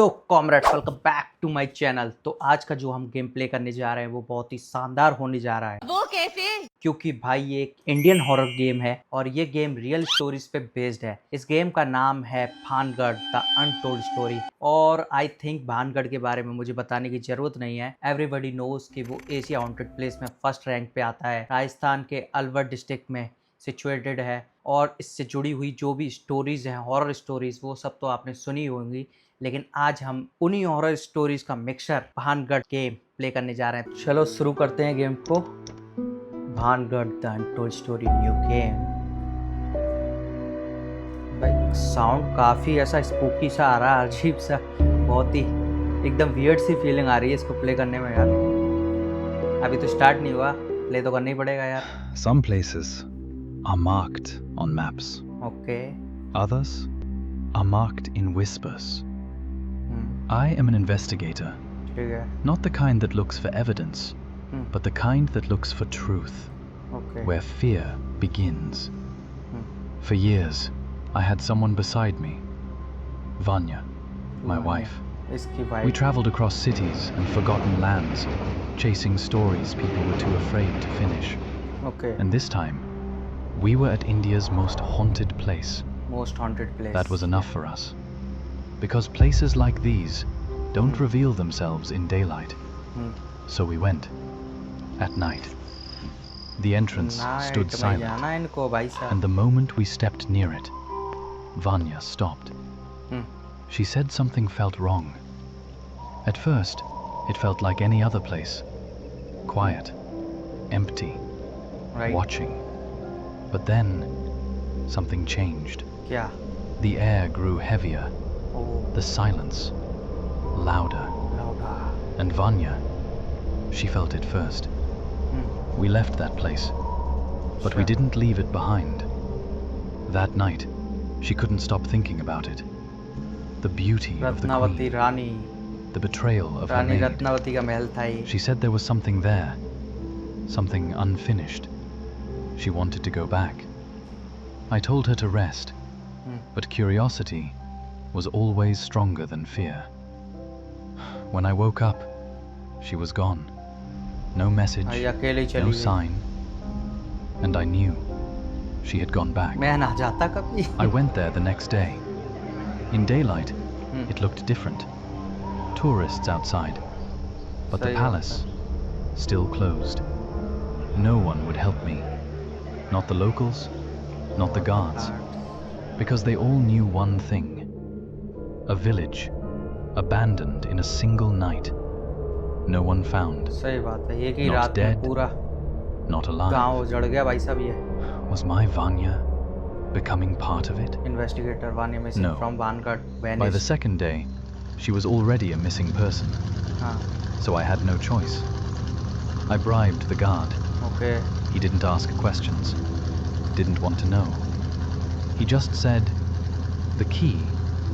So comrades welcome back to my channel. तो आज का जो हम गेम प्ले करने जा रहे हैं वो बहुत ही शानदार होने जा रहा है। वो कैसे? क्योंकि भाई ये एक इंडियन हॉरर गेम है और ये गेम रियल स्टोरीज पे बेस्ड है। इस गेम का नाम है भानगढ़ द अनटोल्ड स्टोरी। और आई थिंक भानगढ़ के बारे में मुझे बताने की जरूरत नहीं है, एवरीबडी नोज कि वो एशिया हॉन्टेड प्लेस में फर्स्ट रैंक पे आता है। राजस्थान के अलवर डिस्ट्रिक्ट में सिचुएटेड है और इससे जुड़ी हुई जो भी स्टोरीज हैं, हॉरर स्टोरीज, वो सब तो आपने सुनी होंगी। लेकिन आज हम उन्हीं हॉरर स्टोरीज का मिक्सचर भानगढ़ गेम प्ले करने जा रहे हैं। चलो शुरू करते हैं गेम को। Bhangarh the untold story new game. भाई साउंड काफ़ी ऐसा स्पूकी सा आ रहा है, अजीब सा, बहुत ही एकदम वियर्ड सी फीलिंग आ रही है इसको प्ले करने में यार। अभी तो स्टार्ट नहीं हुआ, प्ले तो करना ही पड़ेगा यार। Some places are marked on maps. Okay. Others are marked in whispers. I am an investigator, ठीक है। not the kind that looks for evidence, but the kind that looks for truth, okay. where fear begins. For years, I had someone beside me, Vanya, my wife. इसकी We wife. traveled across cities and forgotten lands, chasing stories people were too afraid to finish. Okay. And this time, we were at India's most haunted place. Most haunted place. That was enough for us. Because places like these don't reveal themselves in daylight. So we went. At night. The entrance stood silent. जाना इनको भाई साहब। And the moment we stepped near it, Vanya stopped. She said something felt wrong. At first, it felt like any other place. Quiet. Empty. Right. Watching. But then, something changed. क्या? The air grew heavier. O The silence louder. लाउडा। And Vanya, she felt it first. We left that place, but we Sure. didn't leave it behind. That night, she couldn't stop thinking about it. The beauty of the Ratnavati queen, Rani. the betrayal of her Rani maid. Ratnavati का महल था ये। She said there was something there, something unfinished. She wanted to go back. I told her to rest, but curiosity was always stronger than fear. When I woke up, she was gone. No message, भाई अकेले ही no चली गई। sign, and I knew she had gone back. मैं ना जाता कभी। I went there the next day. In daylight, it looked different. Tourists outside, but the सही बात palace still closed. No one would help me. Not the locals, not the guards, because they all knew one thing. A village, abandoned in a single night. No one found, सही बात है, एक ही Not रात में dead. पूरा not alive. गांव उजड़ गया भाई साहब। ये Was my Vanya becoming part of it? Investigator Vaniya missing No. From Bhangarh By the Venice. second day, she was already a missing person, हाँ। so I had no choice. I bribed the guard. Okay. He didn't ask questions, didn't want to know. He just said, the key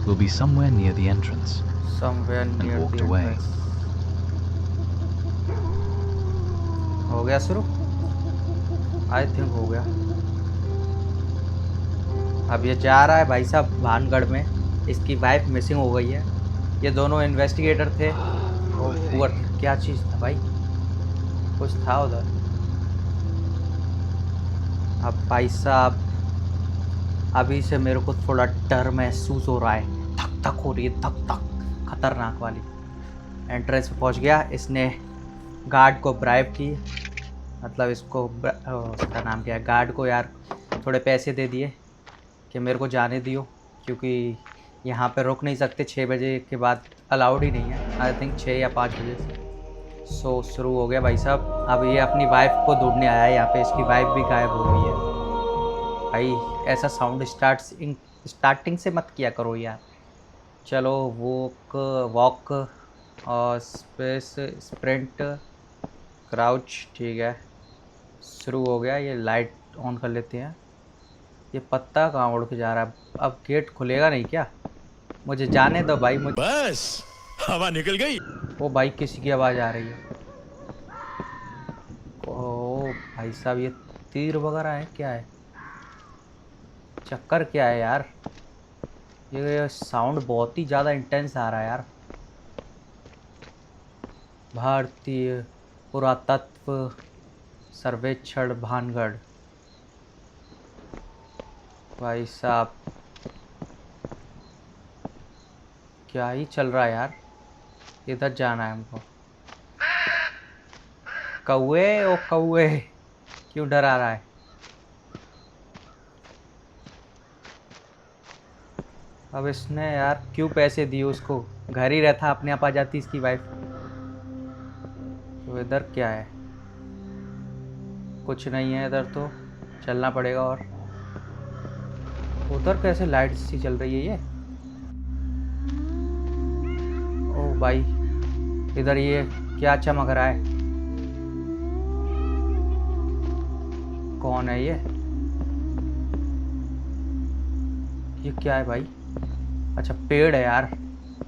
will be somewhere near the entrance. Somewhere near walked the away. Entrance. हो गया शुरू? I think हो गया। अब ये जा रहा है भाई साहब भानगढ़ में। इसकी वाइफ मिसिंग हो गई है। ये दोनों इन्वेस्टिगेटर थे। ओ पुअर, क्या चीज़ था भाई? कुछ था उधर। अब भाई साहब अभी से मेरे को थोड़ा डर महसूस हो रहा है, धक धक हो रही है, धक धक, खतरनाक वाली। एंट्रेंस पे पहुंच गया। इसने गार्ड को ब्राइब की, मतलब इसको उसका नाम क्या है, गार्ड को यार थोड़े पैसे दे दिए कि मेरे को जाने दियो, क्योंकि यहाँ पे रुक नहीं सकते, 6 बजे के बाद अलाउड ही नहीं है। आई थिंक 6 या 5 बजे से। सो शुरू हो गया भाई साहब। अब ये अपनी वाइफ को ढूंढने आया है यहाँ पे। इसकी वाइफ भी गायब हो गई है। भाई ऐसा साउंड स्टार्टिंग से मत किया करो यार। चलो वॉक और स्पेस, स्प्रिंट, क्राउच, ठीक है। शुरू हो गया। ये लाइट ऑन कर लेते हैं। ये पत्ता कहाँ उड़ के जा रहा है? अब गेट खुलेगा नहीं क्या? मुझे जाने दो भाई, मुझे बस हवा निकल गई। ओ भाई किसी की आवाज़ आ रही है। ओ भाई साहब ये तीर वगैरह है क्या है? चक्कर क्या है यार? ये साउंड बहुत ही ज़्यादा इंटेंस आ रहा है यार। भारतीय पुरातत्व सर्वेक्षण भानगढ़। भाई साहब क्या ही चल रहा है यार। इधर जाना है हमको। कौए ओ कौए, क्यों डरा रहा है? अब इसने यार क्यों पैसे दिए उसको? घर ही रहता, अपने आप आ जाती इसकी वाइफ। तो इधर क्या है? कुछ नहीं है इधर तो। चलना पड़ेगा। और उधर कैसे लाइट सी चल रही है ये? ओ भाई, इधर ये क्या चमक रहा है? कौन है ये? ये क्या है भाई? अच्छा पेड़ है यार।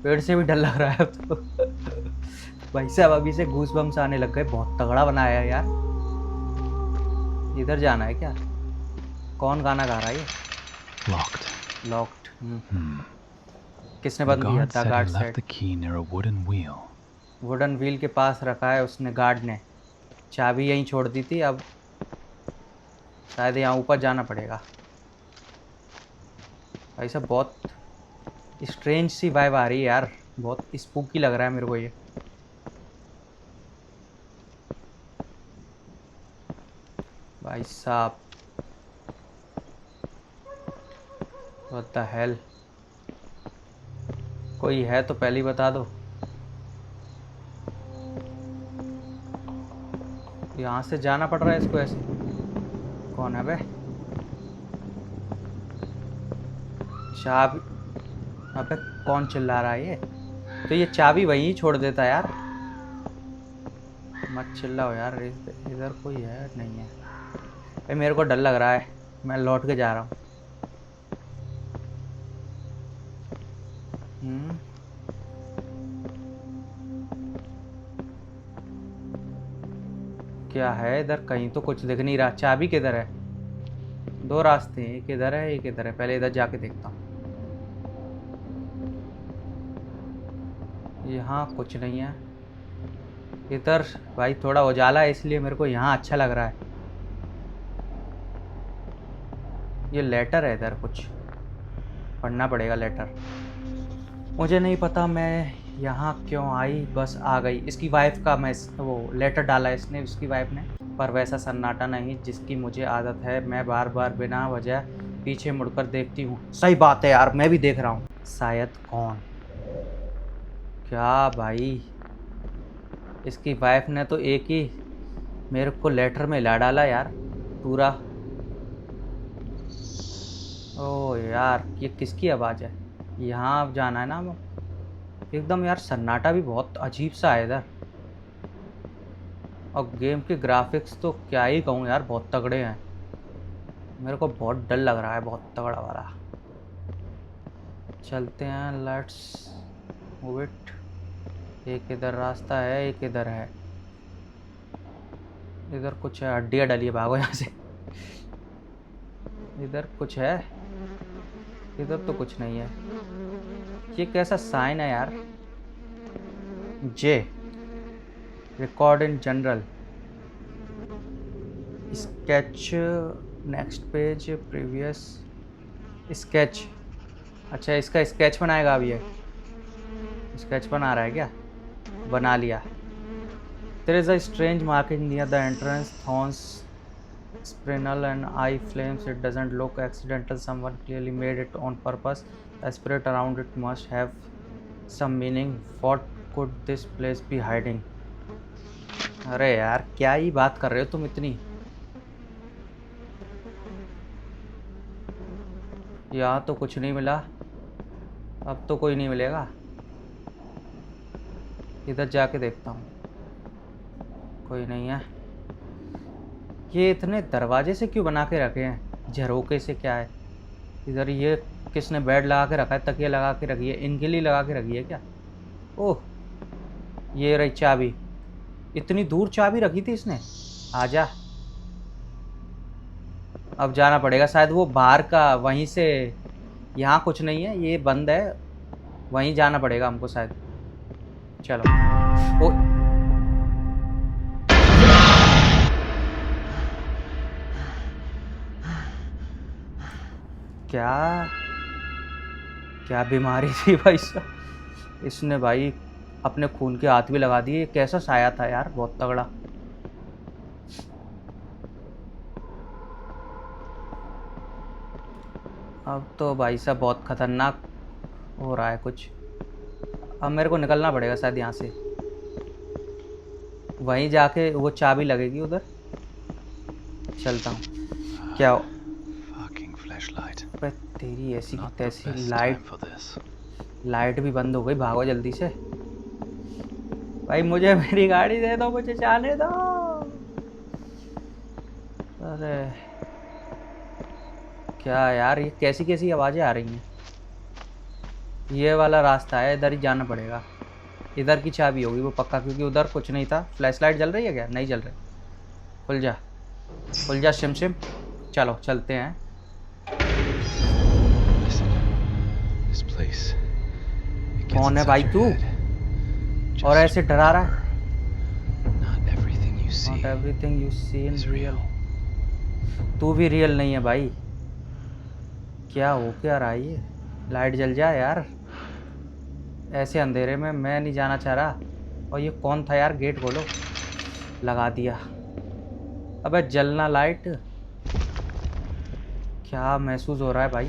पेड़ से भी डर लग रहा है अब तो। भाई साहब अभी से गूस बम्स आने लग गए। बहुत तगड़ा बनाया है यार। इधर जाना है क्या? कौन गाना गा रहा है ये? Locked. लॉक्ड। Hmm. किसने The बंद किया? guard the said he guard left said. the key near a wooden wheel. Wooden wheel के पास रखा है उसने, गार्ड ने। चाबी यहीं छोड़ दी थी। अब शायद यहाँ ऊपर जाना पड़ेगा। भाई साहब बहुत स्ट्रेंज सी वाइब आ रही है यार। बहुत स्पूकी लग रहा है मेरे को ये। भाई साहब व्हाट द हेल। कोई है तो पहले ही बता दो। यहाँ से जाना पड़ रहा है इसको ऐसे। कौन है बे? चाबी। अबे कौन चिल्ला रहा है ये? तो ये चाबी वहीं छोड़ देता यार। मत चिल्लाओ यार। इधर कोई है नहीं है? भाई मेरे को डर लग रहा है। मैं लौट के जा रहा हूँ। क्या है इधर? कहीं तो कुछ दिख नहीं रहा। चाबी किधर है? दो रास्ते हैं, एक इधर है एक इधर है। पहले इधर जाके देखता हूँ। यहाँ कुछ नहीं है इधर। भाई थोड़ा उजाला है इसलिए मेरे को यहाँ अच्छा लग रहा है। ये लेटर है इधर, कुछ पढ़ना पड़ेगा लेटर। मुझे नहीं पता मैं यहाँ क्यों आई, बस आ गई। इसकी वाइफ का मैं वो लेटर डाला इसने, उसकी वाइफ ने। पर वैसा सन्नाटा नहीं जिसकी मुझे आदत है। मैं बार बार बिना वजह पीछे मुड़कर देखती हूँ। सही बात है यार, मैं भी देख रहा हूँ। शायद कौन? क्या भाई, इसकी वाइफ ने तो एक ही मेरे को लेटर में ला डाला यार पूरा। ओ यार ये किसकी आवाज़ है? यहाँ अब जाना है ना हमें। एकदम यार सन्नाटा भी बहुत अजीब सा है इधर। और गेम के ग्राफिक्स तो क्या ही कहूँ यार, बहुत तगड़े हैं। मेरे को बहुत डर लग रहा है, बहुत तगड़ा वाला। चलते हैं, लेट्स मूव इट। एक इधर रास्ता है, एक इधर है। इधर कुछ है, हड्डियाँ डली है, भागो यहाँ से। इधर कुछ है? इधर तो कुछ नहीं है। ये कैसा साइन है यार? जे record in general sketch, next page, previous sketch. अच्छा इसका स्केच बनाएगा अब ये। स्केच बना रहा है क्या? बना लिया। There is a strange marking near the entrance, thorns, spinel and eye flames. It doesn't look accidental. Someone clearly made it on purpose. The spirit around it must have some meaning. What could this place be hiding? अरे यार क्या ही बात कर रहे हो तुम इतनी। यहाँ तो कुछ नहीं मिला, अब तो कोई नहीं मिलेगा। इधर जाके देखता हूँ, कोई नहीं है। ये इतने दरवाजे से क्यों बना के रखे हैं? झरोके से क्या है? इधर ये किसने बेड लगा के रखा है? तकिया लगा के रखी है, इनके लिए लगा के रखी है क्या? ओह ये रही चाबी। इतनी दूर चाबी रखी थी इसने। आजा, अब जाना पड़ेगा शायद। वो बाहर का वहीं से यहाँ कुछ नहीं है, ये बंद है, वहीं जाना पड़ेगा हमको शायद। चलो। ओ क्या क्या बीमारी थी भाई साहब, इसने भाई अपने खून के हाथ भी लगा दिए। कैसा साया था यार, बहुत तगड़ा। अब तो भाई साहब बहुत खतरनाक हो रहा है कुछ। अब मेरे को निकलना पड़ेगा शायद यहाँ से, वहीं जाके वो चाबी लगेगी उधर। चलता हूँ। क्या Fucking flashlight. अबे तेरी ऐसी की Not the तैसी best light, time for this. Light भी बंद हो गई। भागो जल्दी से भाई, मुझे मेरी गाड़ी दे दो, मुझे जाने दो। अरे क्या यार, ये कैसी कैसी आवाज़ें आ रही हैं। ये वाला रास्ता है, इधर ही जाना पड़ेगा। इधर की चाबी होगी वो पक्का, क्योंकि उधर कुछ नहीं था। फ्लैश लाइट जल रही है क्या? नहीं जल रही। खुल जा, खुल जा शिम शिम। चलो चलते हैं। Listen. This place. It gets कौन है भाई inside तू, your head. और Just ऐसे डरा रहा है? remember, not everything you see not everything you see in is real. real. तू भी रियल नहीं है भाई। क्या हो क्या रहा है ये? लाइट जल जाए यार, ऐसे अंधेरे में मैं नहीं जाना चाह रहा। और ये कौन था यार? गेट खोलो। लगा दिया। अबे जलना लाइट। क्या महसूस हो रहा है भाई?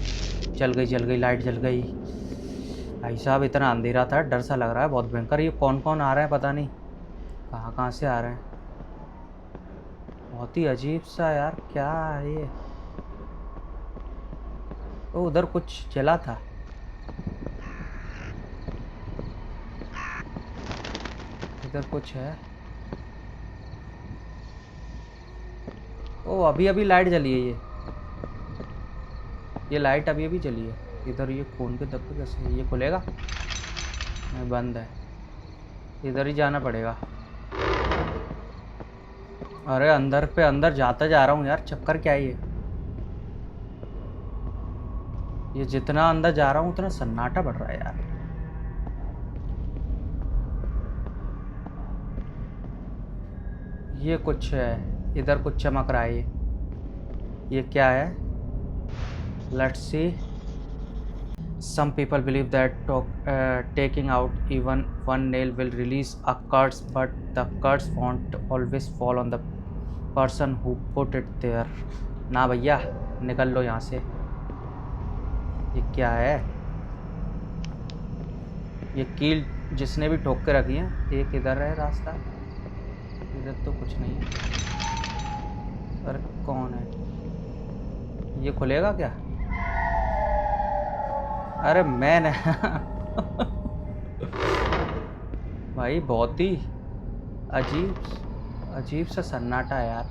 जल गई लाइट, जल गई। भाई साहब इतना अंधेरा था, डर सा लग रहा है बहुत भयंकर। ये कौन कौन आ रहे हैं पता नहीं, कहाँ कहाँ से आ रहे हैं। बहुत ही अजीब सा यार, क्या है ये? ओ उधर कुछ जला था। इधर कुछ है। ओ अभी अभी लाइट जली है ये लाइट अभी अभी जली है। इधर ये खून के धब्बे कैसे है? ये खुलेगा? नहीं, बंद है। इधर ही जाना पड़ेगा। अरे अंदर पे अंदर जाता जा रहा हूँ यार, चक्कर क्या है ये जितना अंदर जा रहा हूँ उतना सन्नाटा बढ़ रहा है यार। ये कुछ है, इधर कुछ चमक रहा है। ये क्या है? Let's see. Some people believe that taking out even one nail will release a curse, but the curse won't always fall on the person who put it there. ना भैया, निकल लो यहाँ से। ये क्या है? ये कील जिसने भी ठोक के रखी है। एक इधर है रास्ता, इधर तो कुछ नहीं है। अरे कौन है? ये खुलेगा क्या? अरे मैंने भाई बहुत ही अजीब अजीब सा सन्नाटा है यार।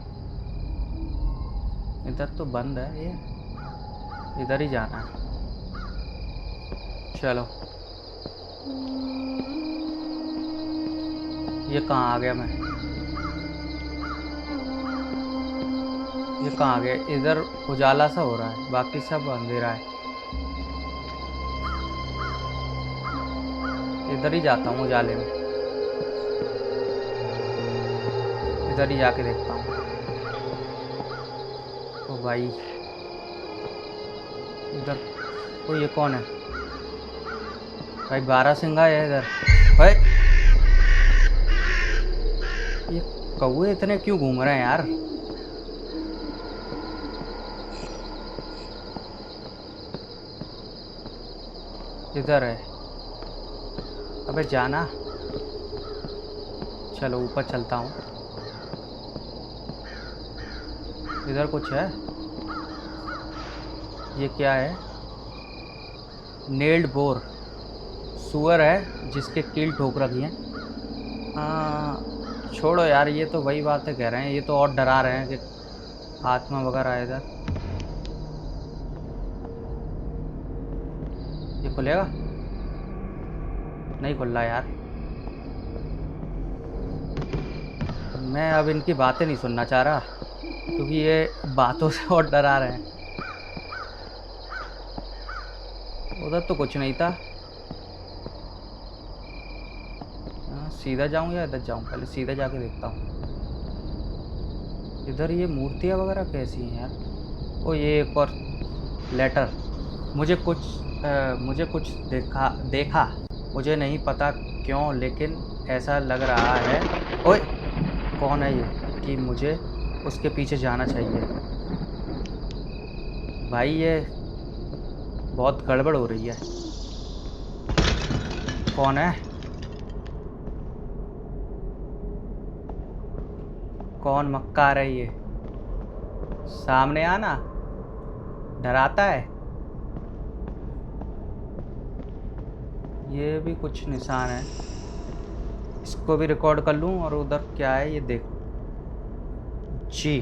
इधर तो बंद है ये, इधर ही जाना है। चलो। ये कहाँ आ गया मैं? ये कहाँ आ गया? इधर उजाला सा हो रहा है, बाकी सब अंधेरा है। इधर ही जाता हूँ उजाले में, इधर ही जाके देखता हूँ। ओ भाई इधर। ओ ये कौन है भाई? बारहसिंगा है इधर। भाई ये कौवे इतने क्यों घूम रहे हैं यार? इधर है। अबे जाना। चलो ऊपर चलता हूँ। इधर कुछ है। ये क्या है? Nailed bore. सुअर है जिसके कील ठोक रखी है। छोड़ो यार, ये तो वही बातें कह रहे हैं। ये तो और डरा रहे हैं कि आत्मा वगैरह है इधर। ये खुलेगा? नहीं खुल रहा यार। मैं अब इनकी बातें नहीं सुनना चाह रहा, क्योंकि ये बातों से और डरा रहे हैं। उधर तो कुछ नहीं था। सीधा जाऊं या इधर जाऊं? पहले सीधा जाके देखता हूँ। इधर ये मूर्तियाँ वगैरह कैसी हैं यार? ओ ये एक और लेटर। मुझे कुछ देखा। मुझे नहीं पता क्यों, लेकिन ऐसा लग रहा है। ओए, कौन है ये कि मुझे उसके पीछे जाना चाहिए? भाई ये बहुत गड़बड़ हो रही है। कौन है? कौन मक्कार है ये? सामने आना। डराता है। ये भी कुछ निशान है। इसको भी रिकॉर्ड कर लूं। और उधर क्या है ये देखो जी।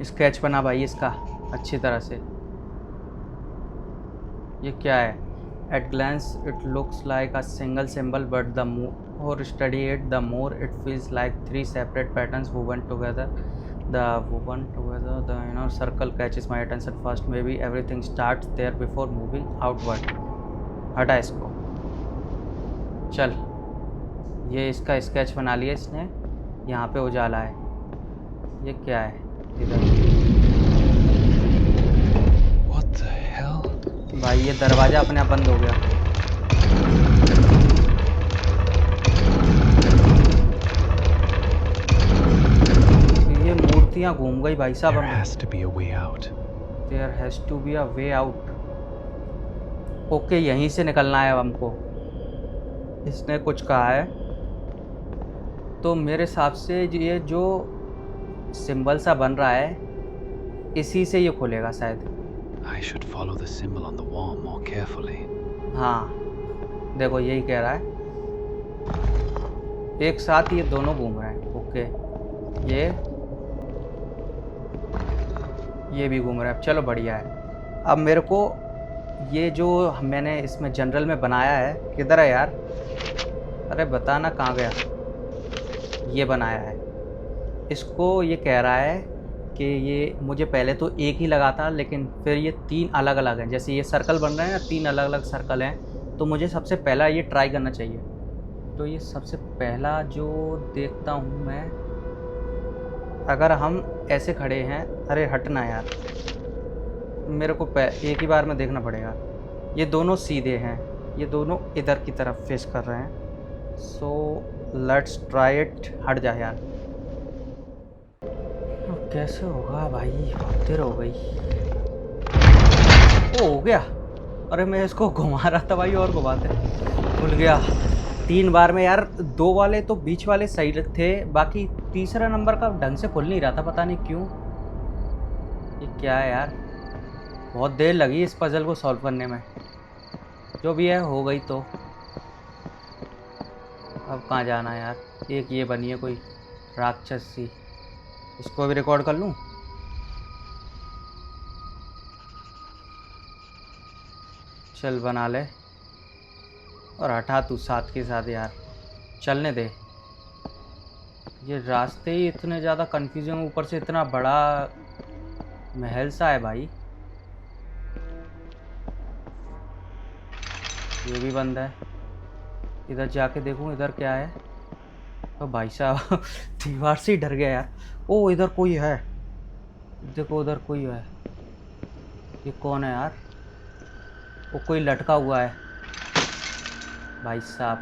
स्केच बना भाई इसका अच्छी तरह से। ये क्या है? At glance it looks like a single symbol, but the more study it the more it feels like three separate patterns woven together. The inner circle catches my attention first. Maybe everything starts there before moving outward. हटा इसको। चल, ये इसका sketch बना लिया इसने। यहाँ पे उजाला है। ये क्या है इधर? What the hell? भाई ये दरवाज़ा अपने आप बंद हो गया। ये मूर्तियाँ घूम गई भाई साहब। There has to be a way out. There has to be a way out. Okay, यहीं से निकलना है अब हमको। इसने कुछ कहा है तो मेरे हिसाब से ये जो सिंबल सा बन रहा है इसी से ये खुलेगा शायद। I should follow the symbol on the wall more carefully. हाँ, देखो यही कह रहा है। एक साथ ये दोनों घूम रहे हैं। ओके, ये भी घूम रहा है। चलो बढ़िया है। अब मेरे को ये जो मैंने इसमें जनरल में बनाया है, किधर है यार? अरे बताना कहाँ गया? ये बनाया है। इसको ये कह रहा है कि ये मुझे पहले तो एक ही लगा था, लेकिन फिर ये तीन अलग अलग हैं। जैसे ये सर्कल बन रहे हैं ना, तीन अलग अलग सर्कल हैं, तो मुझे सबसे पहला ये ट्राई करना चाहिए। तो ये सबसे पहला जो देखता हूँ मैं, अगर हम ऐसे खड़े हैं। अरे हटना यार, मेरे को एक ही बार में देखना पड़ेगा। ये दोनों सीधे हैं, ये दोनों इधर की तरफ फेस कर रहे हैं। So let's try it. हट जा यार। कैसे होगा भाई? बहुत देर हो गई। ओ हो गया। अरे मैं इसको घुमा रहा था भाई, और घुमाते खुल गया। 3 बार में यार। 2 वाले तो बीच वाले सही थे, बाकी तीसरा नंबर का ढंग से खुल नहीं रहा था, पता नहीं क्यों। ये क्या है यार? बहुत देर लगी इस पजल को सॉल्व करने में। जो भी है हो गई। तो अब कहाँ जाना है यार? एक ये बनी है कोई राक्षस सी। इसको भी रिकॉर्ड कर लूँ। चल बना ले। और हटा तू साथ के साथ यार, चलने दे। ये रास्ते ही इतने ज़्यादा कंफ्यूजिंग, ऊपर से इतना बड़ा महल सा है भाई। ये भी बंद है। इधर जाके देखूं इधर क्या है। तो भाई साहब दीवार से ही डर गया यार। ओ इधर कोई है, देखो उधर कोई है। ये कौन है यार? वो कोई लटका हुआ है भाई साहब।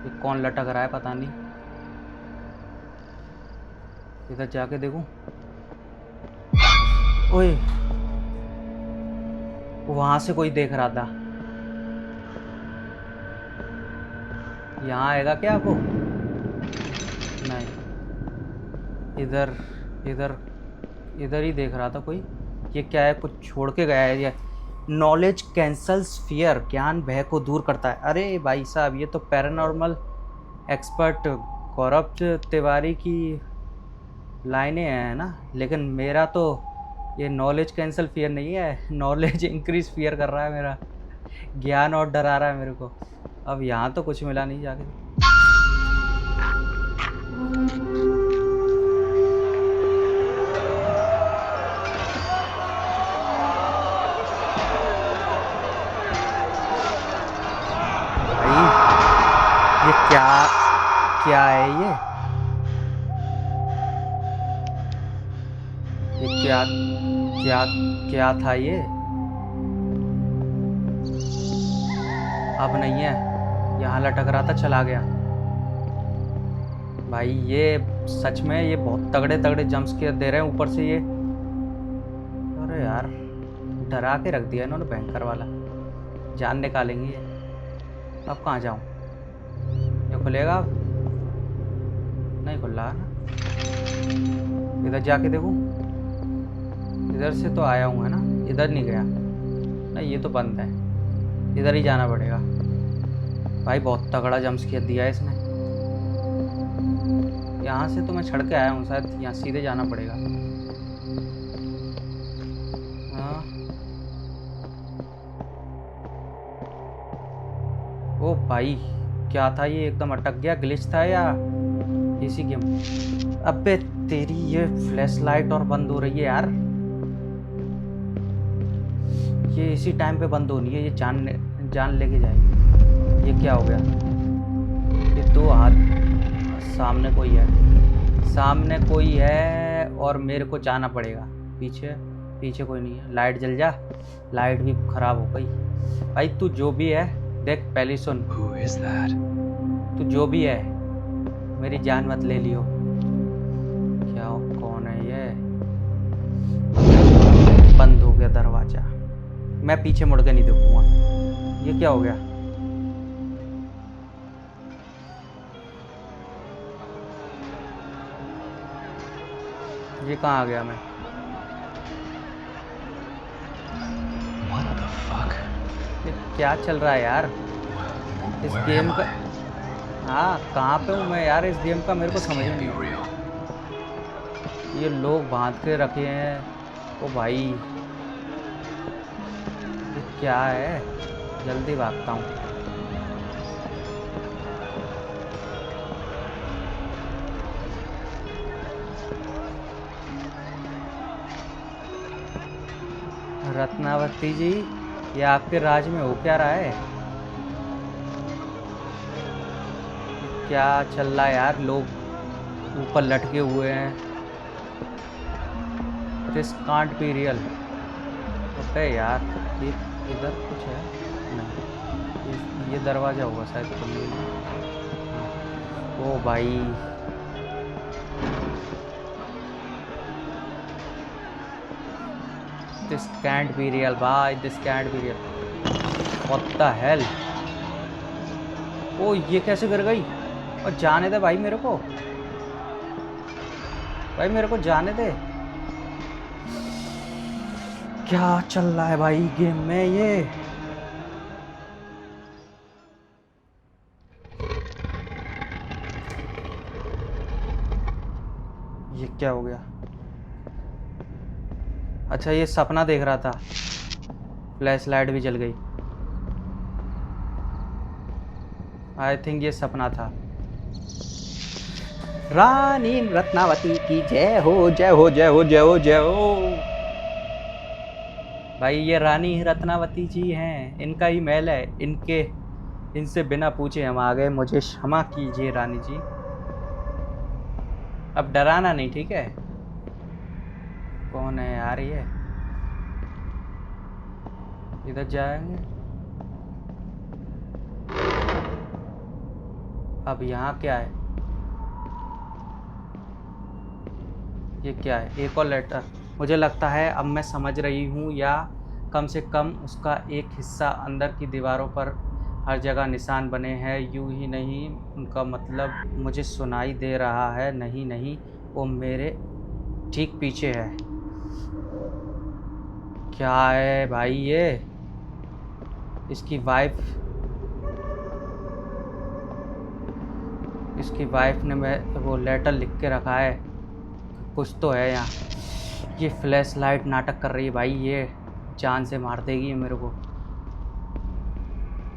ये कौन लटक रहा है पता नहीं। इधर जाके देखूं। ओए, वहां से कोई देख रहा था। यहाँ आएगा क्या आपको? नहीं, इधर इधर इधर ही देख रहा था कोई। ये क्या है? कुछ छोड़ के गया है ये। नॉलेज कैंसल्स फियर, ज्ञान भय को दूर करता है। अरे भाई साहब, ये तो पैरानॉर्मल एक्सपर्ट गौरव तिवारी की लाइनें हैं ना। लेकिन मेरा तो ये नॉलेज कैंसल फियर नहीं है, नॉलेज इंक्रीज फियर कर रहा है मेरा। ज्ञान और डरा रहा है मेरे को। अब यहाँ तो कुछ मिला नहीं जाके। ये क्या क्या है ये क्या क्या क्या था ये? अब नहीं है, यहाँ लटक रहा था, चला गया। भाई ये सच में ये बहुत तगड़े तगड़े जंप्स के दे रहे हैं ऊपर से ये। अरे यार, डरा के रख दिया इन्होंने भयंकर वाला। जान निकालेंगे ये। अब कहाँ जाऊँ? ये खुलेगा अब? नहीं खुल रहा है ना। इधर जाके देखूँ? इधर से तो आया हूँ है ना, इधर नहीं गया। नहीं ये तो बंद है, इधर ही जाना पड़ेगा। भाई बहुत तगड़ा जंप्स किया दिया है इसने। यहाँ से तो मैं चढ़ के आया हूँ शायद, यहाँ सीधे जाना पड़ेगा। हाँ, ओ भाई क्या था ये? एकदम अटक गया, ग्लिच था या इसी गेम? अबे तेरी ये फ्लैश लाइट और बंद हो रही है यार। ये इसी टाइम पे बंद होनी है, ये जान लेके जाएगी। ये क्या हो गया? ये दो हाथ, सामने कोई है, सामने कोई है और मेरे को जाना पड़ेगा। पीछे पीछे कोई नहीं है। लाइट जल जा, लाइट भी खराब हो गई। भाई तू जो भी है देख, पहले सुन। Who is that? तू जो भी है मेरी जान मत ले लियो। क्या कौन है ये? बंद हो गया दरवाजा, मैं पीछे मुड़ के नहीं देखूंगा। ये क्या हो गया? ये कहाँ आ गया मैं? What the fuck? ये क्या चल रहा है यार इस Where गेम am का? I? हाँ कहाँ पे हूँ मैं यार? इस गेम का मेरे को This समझ में can't be नहीं। real. ये लोग बांध के रखे हैं। ओ भाई ये क्या है? जल्दी भागता हूँ। रत्नावती जी, ये आपके राज में हो क्या रहा है? क्या चल रहा है यार? लोग ऊपर लटके हुए हैं। This can't be real. Okay यार, ये इधर कुछ है? नहीं, ये दरवाज़ा होगा शायद खुलने में। हाँ। ओ भाई दिस कैंट बी रियल भाई, this can't be real. What the hell? ओ ये कैसे गिर गई? और जाने दे भाई मेरे को, भाई मेरे को जाने दे। क्या चल रहा है भाई गेम में ये? ये क्या हो गया? अच्छा ये सपना देख रहा था, फ्लैश लाइट भी जल गई। आई थिंक ये सपना था। रानी रत्नावती की जय हो, जय हो, जय हो, जय हो, जय हो। भाई ये रानी रत्नावती जी हैं, इनका ही महल है। इनसे बिना पूछे हम आ गए, मुझे क्षमा कीजिए रानी जी। अब डराना नहीं, ठीक है? कौन है यार ये? इधर जाएंगे। अब यहाँ क्या है? ये क्या है? एक और लेटर। मुझे लगता है अब मैं समझ रही हूँ, या कम से कम उसका एक हिस्सा अंदर की दीवारों पर हर जगह निशान बने हैं। यूं ही नहीं, उनका मतलब मुझे सुनाई दे रहा है। नहीं नहीं, वो मेरे ठीक पीछे है। क्या है भाई ये? इसकी वाइफ ने वो लेटर लिख के रखा है। कुछ तो है यहाँ। ये फ्लैश लाइट नाटक कर रही है भाई, ये जान से मार देगी मेरे को।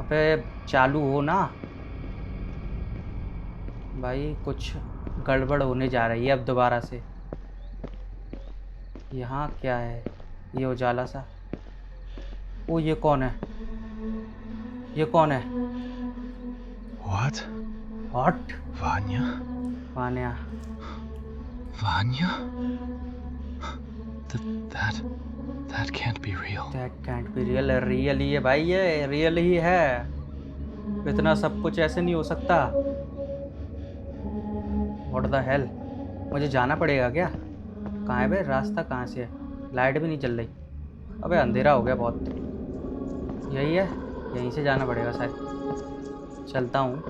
अबे चालू हो ना भाई, कुछ गड़बड़ होने जा रही है अब दोबारा से। यहाँ क्या है? ये उजाला सा। ओ ये कौन है? ये कौन है? What? What? Vanya? Vanya? Vanya? That can't be real. That can't be real. Real ही है भाई, ये रियल ही है। इतना सब कुछ ऐसे नहीं हो सकता। What the hello? मुझे जाना पड़ेगा क्या? कहाँ है भाई? रास्ता कहाँ से है? लाइट भी नहीं चल रही। अबे अंधेरा हो गया बहुत। यही है, यहीं से जाना पड़ेगा शायद। चलता हूँ।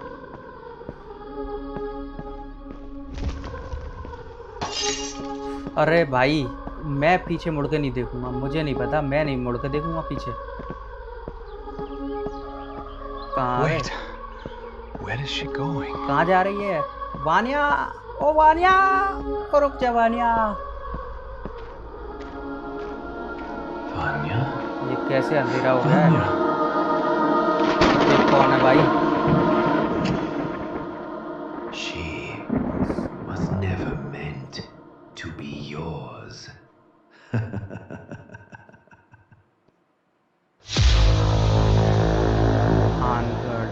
अरे भाई, मैं पीछे मुड़ के नहीं देखूंगा, मुझे नहीं पता, मैं नहीं मुड़ के देखूंगा पीछे। कहाँ है? Wait. Where is she going? कहाँ जा रही है? वानिया! ओ वानिया! ओ रुक जा वानिया! Vanya? ये कैसे अंधेरा हो गया है? Vanya? ये कौन है भाई? She was never meant to be yours. Bhangarh,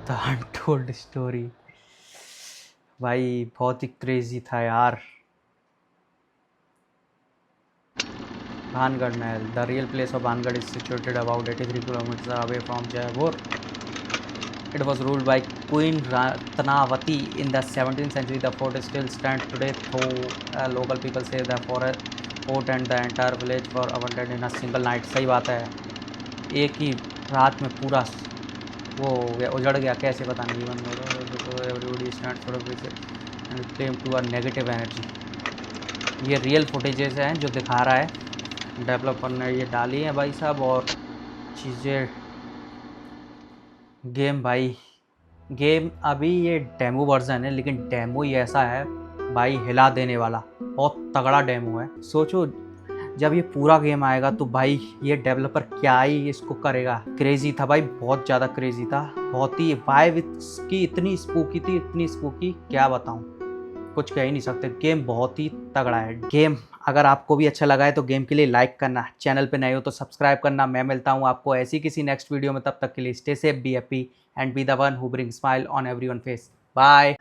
the untold story. भाई बहुत ही क्रेजी था यार। भानगढ़ महल, the real place of Bhangarh is situated about 83 kilometre away from Jaipur. It was ruled by Queen Ratnavati in the 17th century. The fort still stands today, though local people say the fort and the entire village were abandoned in a single night. सही बात है, एक ही रात में पूरा वो हो गया, उजड़ गया, कैसे पता नहीं। Everybody stands for and claim to a negative energy. ये रियल फुटेजेस हैं जो दिखा रहा है डेवलपर ने, ये डाली हैं भाई साहब। और चीज़ें गेम भाई, गेम अभी ये डेमो वर्जन है, लेकिन डेमो ही ऐसा है भाई, हिला देने वाला, बहुत तगड़ा डेमो है। सोचो जब ये पूरा गेम आएगा तो भाई ये डेवलपर क्या ही इसको करेगा। क्रेजी था भाई, बहुत ज़्यादा क्रेजी था, बहुत ही वाइब इसकी इतनी स्पूकी थी, इतनी स्पूकी, क्या बताऊँ, कुछ कह ही नहीं सकते। गेम बहुत ही तगड़ा है। गेम अगर आपको भी अच्छा लगा है तो गेम के लिए लाइक करना, चैनल पे नए हो तो सब्सक्राइब करना। मैं मिलता हूँ आपको ऐसी किसी नेक्स्ट वीडियो में, तब तक के लिए stay safe, be happy and be the one who bring smile on everyone face. Bye.